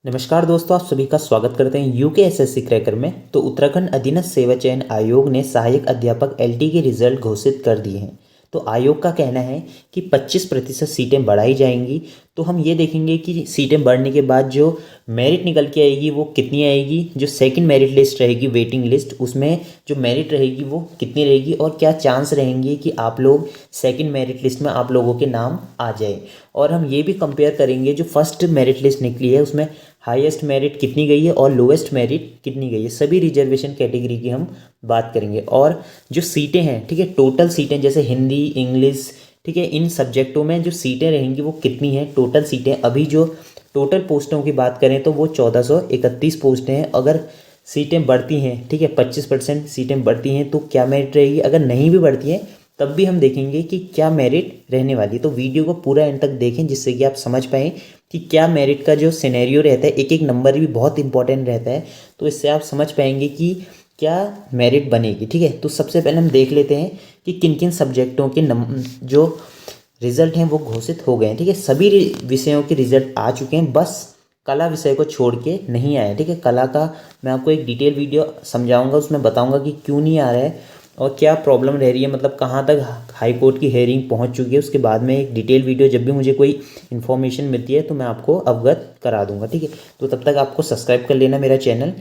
नमस्कार दोस्तों, आप सभी का स्वागत करते हैं यूकेएसएससी क्रैकर में। तो उत्तराखंड अधीनस्थ सेवा चयन आयोग ने सहायक अध्यापक एलटी के रिजल्ट घोषित कर दिए हैं। तो आयोग का कहना है कि 25% सीटें बढ़ाई जाएंगी। तो हम ये देखेंगे कि सीटें बढ़ने के बाद जो मेरिट निकल के आएगी वो कितनी आएगी, जो सेकंड मेरिट लिस्ट रहेगी वेटिंग लिस्ट, उसमें जो मेरिट रहेगी वो कितनी रहेगी और क्या चांस रहेंगे कि आप लोग सेकंड मेरिट लिस्ट में आप लोगों के नाम आ जाए। और हम ये भी कंपेयर करेंगे जो फर्स्ट मेरिट लिस्ट निकली है उसमें हाईएस्ट मेरिट कितनी गई है और लोएस्ट मेरिट कितनी गई है। सभी रिजर्वेशन कैटेगरी की हम बात करेंगे। और जो सीटें हैं, ठीक है, टोटल सीटें जैसे हिंदी, इंग्लिश, ठीक है, इन सब्जेक्टों में जो सीटें रहेंगी वो कितनी हैं। टोटल सीटें अभी जो टोटल पोस्टों की बात करें तो वो 1431 पोस्टें हैं। अगर सीटें बढ़ती हैं, ठीक है, 25% सीटें बढ़ती हैं तो क्या मेरिट रहेगी। अगर नहीं भी बढ़ती हैं तब भी हम देखेंगे कि क्या मेरिट रहने वाली है। तो वीडियो को पूरा एंड तक देखें जिससे कि आप समझ पाएँ कि क्या मेरिट का जो सिनेरियो रहता है, एक एक नंबर भी बहुत इंपॉर्टेंट रहता है, तो इससे आप समझ पाएंगे कि क्या मेरिट बनेगी। ठीक है, तो सबसे पहले हम देख लेते हैं कि किन किन सब्जेक्टों के जो रिजल्ट हैं वो घोषित हो गए हैं। ठीक है, सभी विषयों के रिजल्ट आ चुके हैं, बस कला विषय को छोड़ के नहीं आया। ठीक है, कला का मैं आपको एक डिटेल वीडियो समझाऊंगा, उसमें बताऊंगा कि क्यों नहीं आ रहा है और क्या प्रॉब्लम रह रही है, मतलब कहाँ तक हाई कोर्ट की हेयरिंग पहुँच चुकी है। उसके बाद में एक डिटेल वीडियो जब भी मुझे कोई इन्फॉर्मेशन मिलती है तो मैं आपको अवगत करा दूंगा। ठीक है, तो तब तक आपको सब्सक्राइब कर लेना मेरा चैनल।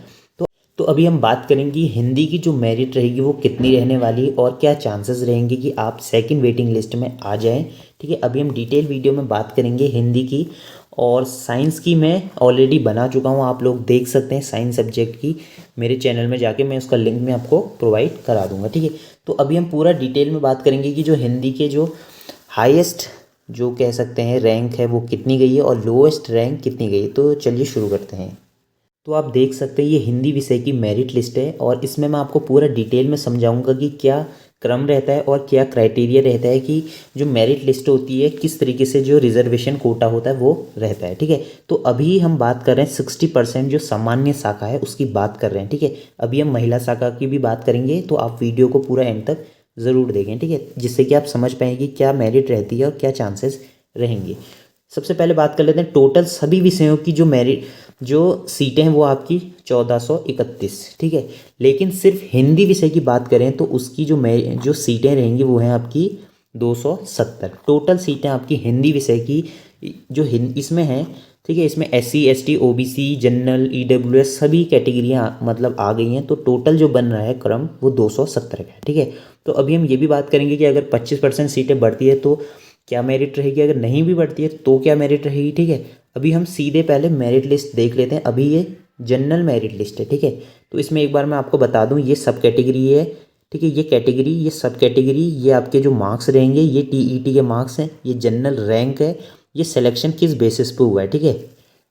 तो अभी हम बात करेंगे हिंदी की जो मेरिट रहेगी वो कितनी रहने वाली और क्या चांसेस रहेंगे कि आप सेकंड वेटिंग लिस्ट में आ जाएं। ठीक है, अभी हम डिटेल वीडियो में बात करेंगे हिंदी की। और साइंस की मैं ऑलरेडी बना चुका हूँ, आप लोग देख सकते हैं साइंस सब्जेक्ट की, मेरे चैनल में जाके मैं उसका लिंक में आपको प्रोवाइड करा दूंगा। ठीक है, तो अभी हम पूरा डिटेल में बात करेंगे कि जो हिंदी के जो हाईएस्ट जो कह सकते हैं रैंक है वो कितनी गई है और लोएस्ट रैंक कितनी गई है। तो चलिए शुरू करते हैं। तो आप देख सकते हैं ये हिंदी विषय की मेरिट लिस्ट है और इसमें मैं आपको पूरा डिटेल में समझाऊंगा कि क्या क्रम रहता है और क्या क्राइटेरिया रहता है कि जो मेरिट लिस्ट होती है किस तरीके से जो रिजर्वेशन कोटा होता है वो रहता है। ठीक है, तो अभी हम बात कर रहे हैं 60% जो सामान्य शाखा है उसकी बात कर रहे हैं। ठीक है, अभी हम महिला शाखा की भी बात करेंगे, तो आप वीडियो को पूरा एंड तक ज़रूर देखें। ठीक है, जिससे कि आप समझ पाएंगे क्या मेरिट रहती है और क्या चांसेस रहेंगे। सबसे पहले बात कर लेते हैं टोटल सभी विषयों की जो मेरिट जो सीटें हैं वो आपकी 1431। ठीक है, लेकिन सिर्फ हिंदी विषय की बात करें तो उसकी जो सीटें रहेंगी वो हैं आपकी 270। टोटल सीटें आपकी हिंदी विषय की जो इसमें हैं, ठीक है, इसमें SC ST OBC general EWS सभी कैटेगरियाँ मतलब आ गई हैं। तो टोटल जो बन रहा है क्रम वो 270 का है। ठीक है, तो अभी हम ये भी बात करेंगे कि अगर 25% सीटें बढ़ती है तो क्या मेरिट रहेगी, अगर नहीं भी बढ़ती है तो क्या मेरिट रहेगी। ठीक है, अभी हम सीधे पहले मेरिट लिस्ट देख लेते हैं। अभी ये जनरल मेरिट लिस्ट है। ठीक है, तो इसमें एक बार मैं आपको बता दूं ये सब कैटेगरी है। ठीक है, ये कैटेगरी, ये सब कैटेगरी, ये आपके जो मार्क्स रहेंगे ये TET के मार्क्स हैं, ये जनरल रैंक है, ये सिलेक्शन किस बेसिस पे हुआ है। ठीक है,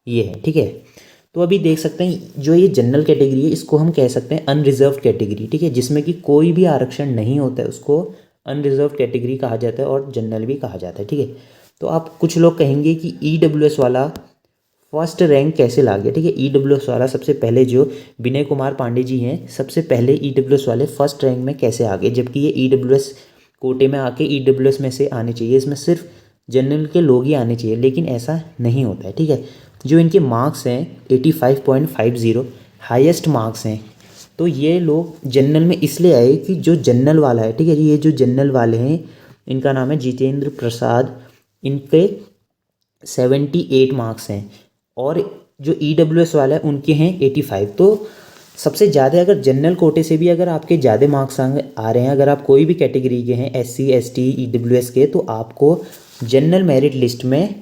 ये है। ठीक है, तो अभी देख सकते हैं जो ये जनरल कैटेगरी है इसको हम कह सकते हैं अनरिजर्व कैटेगरी। ठीक है, जिसमें कि कोई भी आरक्षण नहीं होता है उसको अनरिजर्व कैटेगरी कहा जाता है और जनरल भी कहा जाता है। ठीक है, तो आप कुछ लोग कहेंगे कि EWS वाला फर्स्ट रैंक कैसे ला गया। ठीक है, EWS वाला सबसे पहले जो विनय कुमार पांडे जी हैं सबसे पहले EWS वाले फर्स्ट रैंक में कैसे आ गए, जबकि ये EWS कोटे में आके EWS में से आने चाहिए, इसमें सिर्फ जनरल के लोग ही आने चाहिए, लेकिन ऐसा नहीं होता है। ठीक है, जो इनके मार्क्स हैं 85.50 हाईएस्ट मार्क्स हैं, तो ये लोग जनरल में इसलिए आए कि जो जनरल वाला है, ठीक है, ये जो जनरल वाले हैं इनका नाम है जितेंद्र प्रसाद, इनके 78 मार्क्स हैं और जो EWS वाला है उनके हैं 85। तो सबसे ज़्यादा अगर जनरल कोटे से भी अगर आपके ज़्यादा मार्क्स आ रहे हैं, अगर आप कोई भी कैटेगरी के हैं SC ST EWS के, तो आपको जनरल मेरिट लिस्ट में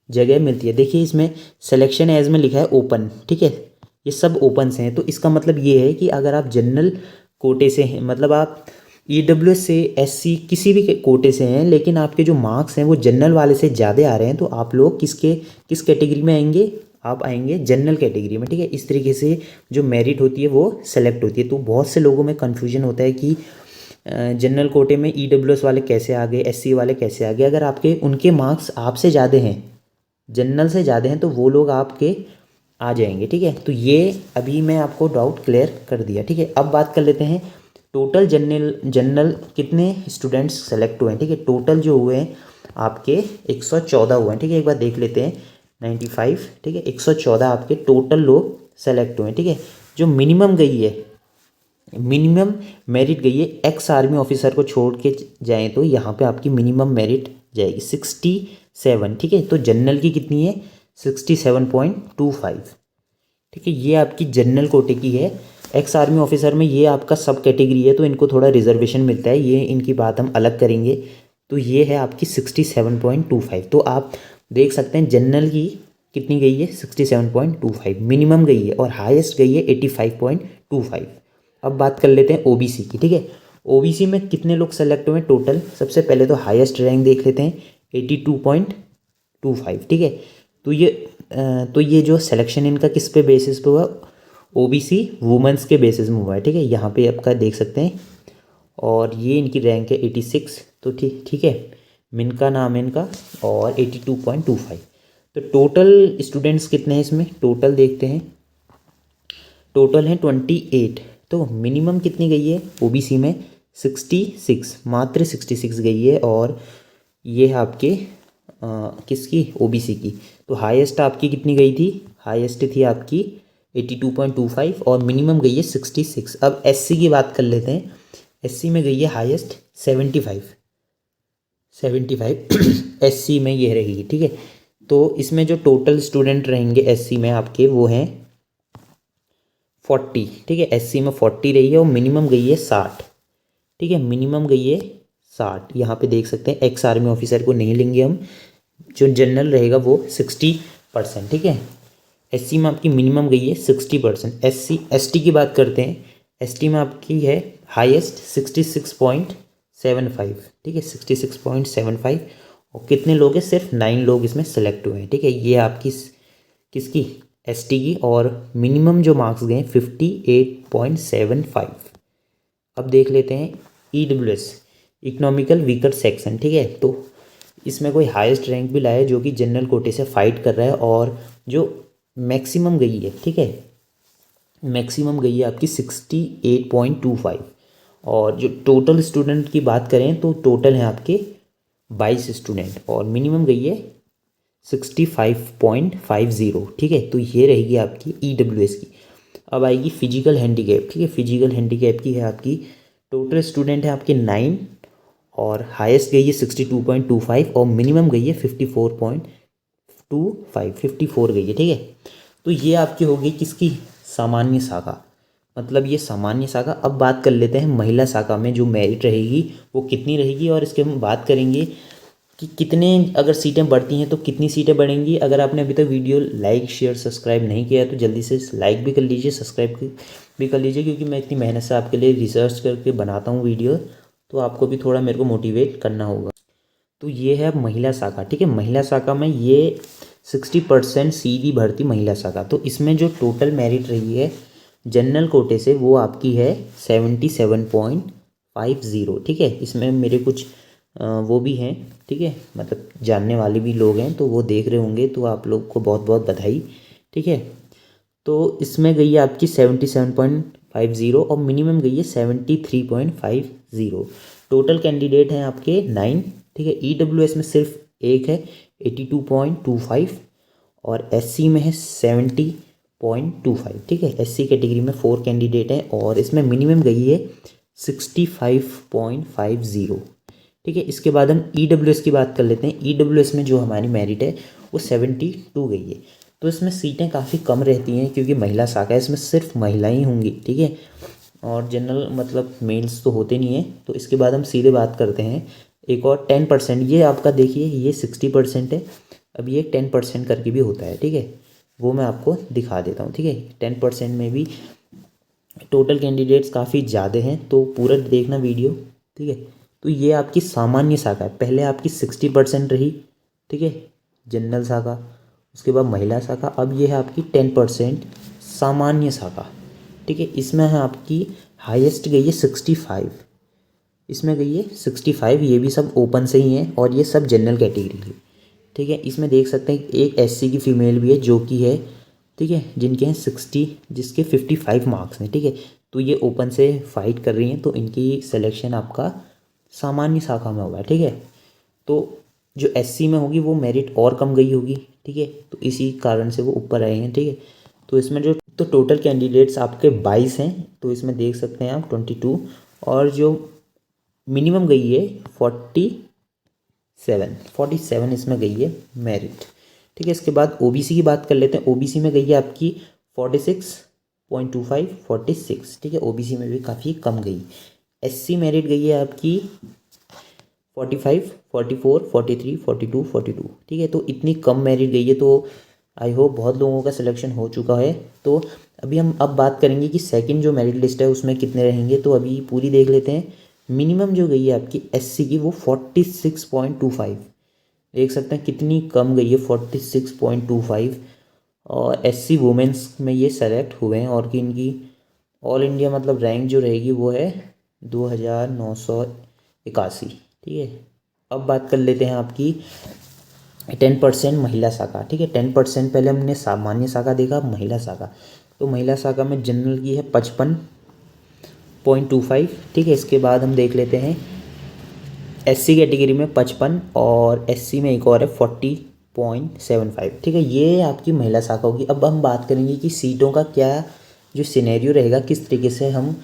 जगह मिलती है। देखिए इसमें सिलेक्शन एज में लिखा है ओपन। ठीक है, ये सब ओपन से हैं, तो इसका मतलब ये है कि अगर आप जनरल कोटे से हैं, मतलब आप EWS से SC किसी भी कोटे से हैं, लेकिन आपके जो मार्क्स हैं वो जनरल वाले से ज़्यादा आ रहे हैं, तो आप लोग किस कैटेगरी में आएंगे, आप आएंगे जनरल कैटेगरी में। ठीक है, इस तरीके से जो मेरिट होती है वो सेलेक्ट होती है। तो बहुत से लोगों में कन्फ्यूजन होता है कि जनरल कोटे में EWS वाले कैसे आ गए, SC वाले कैसे आ गए। अगर आपके उनके मार्क्स आपसे ज़्यादा हैं, जनरल से ज़्यादा हैं, तो वो लोग आपके आ जाएंगे। ठीक है, तो ये अभी मैं आपको डाउट क्लियर कर दिया। ठीक है, अब बात कर लेते हैं टोटल जनरल कितने स्टूडेंट्स सेलेक्ट हुए हैं। ठीक है, टोटल जो हुए हैं आपके 114 हुए हैं। ठीक है, एक बार देख लेते हैं 95, ठीक है, 114 आपके टोटल लोग सेलेक्ट हुए, ठीक है। जो मिनिमम गई है, मिनिमम मेरिट गई है, एक्स आर्मी ऑफिसर को छोड़ के जाएँ तो यहाँ पे आपकी मिनिमम मेरिट जाएगी 67, ठीक है। तो जनरल की कितनी है 67.25, ठीक है। ये आपकी जनरल कोटे की है। एक्स आर्मी ऑफिसर में ये आपका सब कैटेगरी है तो इनको थोड़ा रिजर्वेशन मिलता है, ये इनकी बात हम अलग करेंगे। तो ये है आपकी 67.25। तो आप देख सकते हैं जनरल की कितनी गई है 67.25 मिनिमम गई है, और हाईएस्ट गई है 85.25। अब बात कर लेते हैं ओबीसी की, ठीक है। ओबीसी में कितने लोग सेलेक्ट हुए टोटल, सबसे पहले तो हाईएस्ट रैंक देख लेते हैं 82.25, ठीक है। तो ये जो सिलेक्शन इनका किस पे बेसिस पे हुआ, ओबीसी वुमेंस के बेसिस में हुआ है, ठीक है। यहाँ पे आपका देख सकते हैं, और ये इनकी रैंक है 86, तो ठीक है, मिनका नाम है इनका, और 82.25। तो टोटल स्टूडेंट्स कितने हैं इसमें, टोटल देखते हैं, टोटल हैं 28। तो मिनिमम कितनी गई है ओबीसी में 66, मात्र 66 गई है, और ये है आपके किसकी ओबीसी की। तो हाईएस्ट आपकी कितनी गई थी, हाईएस्ट थी आपकी 82.25 और मिनिमम गई है 66। अब एससी की बात कर लेते हैं, एससी में गई है हाईएस्ट 75 एससी में ये रहेगी, ठीक है। तो इसमें जो टोटल स्टूडेंट रहेंगे एससी में आपके वो हैं 40, ठीक है। एससी में 40 रही है, और मिनिमम गई है 60, ठीक है, मिनिमम गई है 60। यहाँ पे देख सकते हैं एक्स आर्मी ऑफिसर को नहीं लेंगे हम, जो जनरल रहेगा वो 60%, ठीक है। एससी में आपकी मिनिमम गई है 60%। एसटी की बात करते हैं, एसटी में आपकी है हाईएस्ट 66.75, ठीक है, 66.75। और कितने लोग हैं, सिर्फ 9 लोग इसमें सेलेक्ट हुए हैं, ठीक है। ये आपकी किसकी एसटी की, और मिनिमम जो मार्क्स गए 58.75। अब देख लेते हैं ईडब्ल्यूएस, इकोनॉमिकल वीकर सेक्शन, ठीक है। तो इसमें कोई हाईएस्ट रैंक भी लाया है जो कि जनरल कोटे से फाइट कर रहा है, और जो मैक्सिमम गई है, ठीक है, मैक्सिमम गई है आपकी 68.25। और जो टोटल स्टूडेंट की बात करें तो टोटल है आपके 22 स्टूडेंट, और मिनिमम गई है 65.50, ठीक है। तो ये रहेगी आपकी ईडब्ल्यूएस की। अब आएगी फिजिकल हैंडीकैप, ठीक है। फिजिकल हैंडीकैप की है आपकी, टोटल स्टूडेंट है आपके 9, और हाईएस्ट गई है 62.25, और मिनिमम गई है 54 गई है, ठीक है। तो ये आपकी होगी किसकी, सामान्य शाखा, मतलब ये सामान्य शाखा। अब बात कर लेते हैं महिला शाखा में जो मेरिट रहेगी वो कितनी रहेगी, और इसके हम बात करेंगे कि कितने अगर सीटें बढ़ती हैं तो कितनी सीटें बढ़ेंगी। अगर आपने अभी तक वीडियो लाइक शेयर सब्सक्राइब नहीं किया है तो जल्दी से लाइक भी कर लीजिए, सब्सक्राइब भी कर लीजिए, क्योंकि मैं इतनी मेहनत से आपके लिए रिसर्च करके बनाता हूँ वीडियो, तो आपको भी थोड़ा मेरे को मोटिवेट करना होगा। तो ये है महिला शाखा, ठीक है। महिला शाखा में ये 60% सीधी भर्ती महिला शाखा। तो इसमें जो टोटल मेरिट रही है जनरल कोटे से वो आपकी है 77.50, ठीक है। इसमें मेरे कुछ वो भी हैं, ठीक है, मतलब जानने वाले भी लोग हैं, तो वो देख रहे होंगे, तो आप लोग को बहुत बहुत बधाई, ठीक है। तो इसमें गई है आपकी 77.50, और मिनिमम गई है 73.50। टोटल कैंडिडेट हैं आपके 9, ठीक है। ईडब्ल्यूएस में सिर्फ एक है 82.25, और एससी में है 70.25, ठीक है। एससी कैटेगरी में 4 कैंडिडेट हैं, और इसमें मिनिमम गई है 65.50, ठीक है। इसके बाद हम ईडब्ल्यूएस की बात कर लेते हैं। ईडब्ल्यूएस में जो हमारी मेरिट है वो 72 गई है। तो इसमें सीटें काफ़ी कम रहती हैं क्योंकि महिला शाखा है, इसमें सिर्फ महिलाएं होंगी, ठीक है, और जनरल मतलब मेल्स तो होते नहीं हैं। तो इसके बाद हम सीधे बात करते हैं एक और 10%, ये आपका देखिए ये 60% है, अब ये 10% करके भी होता है, ठीक है, वो मैं आपको दिखा देता हूँ, ठीक है। 10% में भी टोटल कैंडिडेट्स काफ़ी ज़्यादा हैं, तो पूरा देखना वीडियो, ठीक है। तो ये आपकी सामान्य शाखा है, पहले आपकी 60% रही, ठीक है, जनरल शाखा, उसके बाद महिला शाखा, अब ये है आपकी 10% सामान्य शाखा, ठीक है। इसमें है आपकी हाईएस्ट गई है 65, इसमें गई है 65, ये भी सब ओपन से ही हैं, और ये सब जनरल कैटेगरी है, ठीक है। इसमें देख सकते हैं एक एससी की फ़ीमेल भी है जो कि है, ठीक है, जिनके हैं 60, जिसके 55 मार्क्स हैं, ठीक है। तो ये ओपन से फाइट कर रही हैं, तो इनकी सिलेक्शन आपका सामान्य शाखा में होगा, ठीक है। तो जो एससी में होगी वो मेरिट और कम गई होगी, ठीक है, तो इसी कारण से वो ऊपर आए हैं। ठीक है, तो इसमें जो तो टोटल कैंडिडेट्स आपके 22 हैं, तो इसमें देख सकते हैं आप 22, और जो मिनिमम गई है 47 इसमें गई है मेरिट। ठीक है, इसके बाद ओबीसी की बात कर लेते हैं। ओबीसी में गई है आपकी 46.25 46। ठीक है, ओबीसी में भी काफ़ी कम गई। एससी मेरिट गई है आपकी 45 44 43 42 42। ठीक है, तो इतनी कम मेरिट गई है, तो आई होप बहुत लोगों का सिलेक्शन हो चुका है। तो अभी हम बात करेंगे कि सेकंड जो मेरिट लिस्ट है उसमें कितने रहेंगे, तो अभी पूरी देख लेते हैं। मिनिमम जो गई है आपकी एससी की वो 46.25, देख सकते हैं कितनी कम गई है 46.25। और एससी वुमेंस में ये सेलेक्ट हुए हैं, और कि इनकी ऑल इंडिया मतलब रैंक जो रहेगी वो है 2981। ठीक है, अब बात कर लेते हैं आपकी 10% महिला शाखा। ठीक है, 10% पहले हमने सामान्य शाखा देखा, अब महिला शाखा। तो महिला शाखा में जनरल की है 55.25। ठीक है, इसके बाद हम देख लेते हैं एससी कैटेगरी में 55, और एससी में एक और है 40.75। ठीक है, ये आपकी महिला शाखा होगी। अब हम बात करेंगे कि सीटों का क्या जो सिनेरियो रहेगा, किस तरीके से हम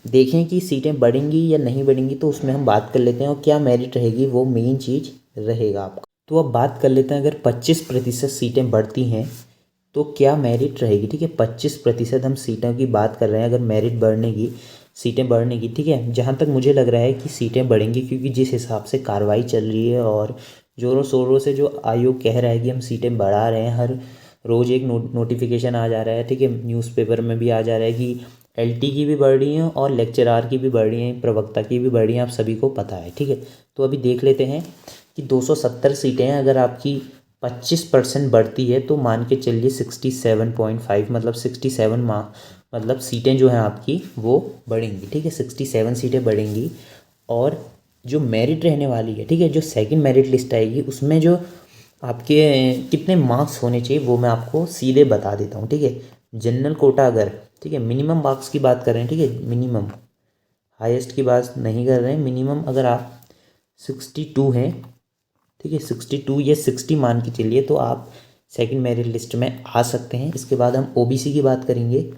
देखें कि सीटें बढ़ेंगी या नहीं बढ़ेंगी, तो उसमें हम बात कर लेते हैं। और क्या मेरिट रहेगी वो मेन चीज़ रहेगा आपका। तो अब बात कर लेते हैं, अगर 25% सीटें बढ़ती हैं तो क्या मेरिट रहेगी। ठीक है, 25% हम सीटों की बात कर रहे हैं, अगर मेरिट बढ़ने की, सीटें बढ़ने की। ठीक है, जहाँ तक मुझे लग रहा है कि सीटें बढ़ेंगी, क्योंकि जिस हिसाब से कार्रवाई चल रही है और ज़ोरों शोरों से जो आयोग कह रहा है कि हम सीटें बढ़ा रहे हैं, हर रोज़ एक नोटिफिकेशन आ जा रहा है। ठीक है, न्यूज़पेपर में भी आ जा रहा है कि एलटी की भी बढ़ रही हैं और लेक्चरार की भी बढ़ रही हैं, प्रवक्ता की भी बढ़ रही हैं, आप सभी को पता है। ठीक है, तो अभी देख लेते हैं कि 270 सीटें हैं, अगर आपकी 25% बढ़ती है तो मान के चलिए 67.5, मतलब 67 मतलब सीटें जो हैं आपकी वो बढ़ेंगी। ठीक है, 67 सीटें बढ़ेंगी। और जो मेरिट रहने वाली है, ठीक है, जो सेकंड मेरिट लिस्ट आएगी उसमें जो आपके कितने मार्क्स होने चाहिए वो मैं आपको सीधे बता देता हूँ। ठीक है, जनरल कोटा अगर, ठीक है, मिनिमम मार्क्स की बात कर रहे हैं। ठीक है, मिनिमम, हाईएस्ट की बात नहीं कर रहे हैं, मिनिमम अगर आप 62 हैं, ठीक है, 62 या 60 मान के चलिए, तो आप सेकंड मेरिट लिस्ट में आ सकते हैं। इसके बाद हम ओबीसी की बात करेंगे।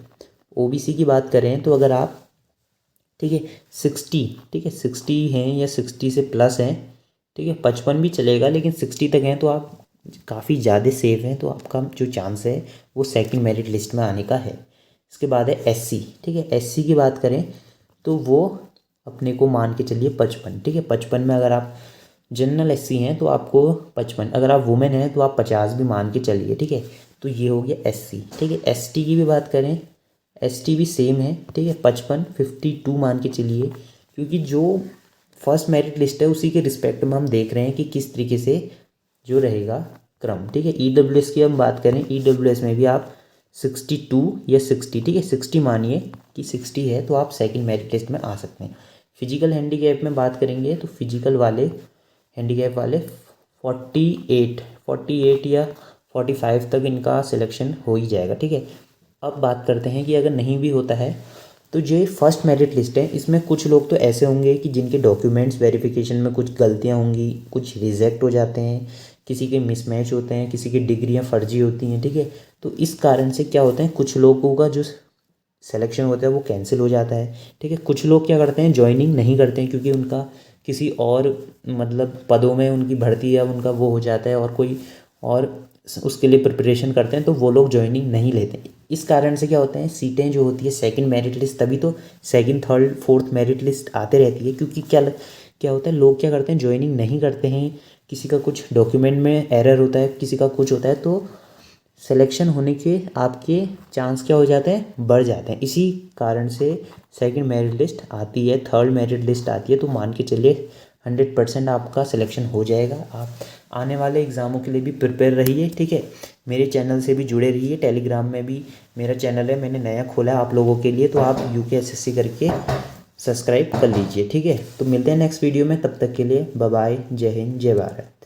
ओबीसी की बात करें तो अगर आप, ठीक है, 60, ठीक है, 60 हैं या 60 से प्लस हैं, ठीक है, 55 भी चलेगा, लेकिन 60 तक हैं तो आप काफ़ी ज़्यादा सेफ हैं, तो आपका जो चांस है वो सेकंड मेरिट लिस्ट में आने का है। इसके बाद है एससी। ठीक है, एससी की बात करें तो वो अपने को मान के चलिए 55। ठीक है, 55 में अगर आप जनरल एससी हैं तो आपको 55, अगर आप वुमेन हैं तो आप 50 भी मान के चलिए। ठीक है, तो ये हो गया एससी। ठीक है, एसटी की भी बात करें, एसटी भी सेम है। ठीक है, 55 52 मान के चलिए, क्योंकि जो फर्स्ट मेरिट लिस्ट है उसी के रिस्पेक्ट में हम देख रहे हैं कि किस तरीके से जो रहेगा क्रम। ठीक है, ईडब्ल्यूएस की हम बात करें, ईडब्ल्यूएस में भी आप 62 या 60, ठीक है, 60 मानिए कि 60 है तो आप सेकंड मेरिट लिस्ट में आ सकते हैं। फिजिकल हैंडीकैप में बात करेंगे तो फिजिकल वाले हैंडीकैप वाले 48 या 45 तक इनका सिलेक्शन हो ही जाएगा। ठीक है, अब बात करते हैं कि अगर नहीं भी होता है तो जो फर्स्ट मेरिट लिस्ट है इसमें कुछ लोग तो ऐसे होंगे कि जिनके डॉक्यूमेंट्स वेरिफिकेशन में कुछ गलतियां होंगी, कुछ रिजेक्ट हो जाते हैं, किसी के मिसमैच होते हैं, किसी की डिग्रियां फर्जी होती हैं। ठीक है, तो इस कारण से क्या होता है, कुछ लोगों का जो सिलेक्शन होता है वो कैंसिल हो जाता है। ठीक है, कुछ लोग क्या करते हैं, ज्वाइनिंग नहीं करते हैं, क्योंकि उनका किसी और मतलब पदों में उनकी भर्ती या उनका वो हो जाता है और कोई और उसके लिए प्रिपरेशन करते हैं, तो वो लोग ज्वाइनिंग नहीं लेते। इस कारण से क्या होता है, सीटें जो होती है सेकंड मेरिट लिस्ट, तभी तो second third fourth merit list आते रहती है, क्योंकि क्या होता है, लोग क्या करते हैं, ज्वाइनिंग नहीं करते हैं, किसी का कुछ डॉक्यूमेंट में एरर होता है, किसी का कुछ होता है, तो सिलेक्शन होने के आपके चांस क्या हो जाते हैं, बढ़ जाते हैं। इसी कारण से सेकंड मेरिट लिस्ट आती है, थर्ड मेरिट लिस्ट आती है, तो मान के चलिए 100% आपका सिलेक्शन हो जाएगा। आप आने वाले एग्ज़ामों के लिए भी प्रिपेयर रहिए। ठीक है, मेरे चैनल से भी जुड़े रहिए, टेलीग्राम में भी मेरा चैनल है, मैंने नया खोला है आप लोगों के लिए, तो आप UKSSC करके सब्सक्राइब कर लीजिए। ठीक है, तो मिलते हैं नेक्स्ट वीडियो में, तब तक के लिए बाय बाय, जय हिंद, जय भारत।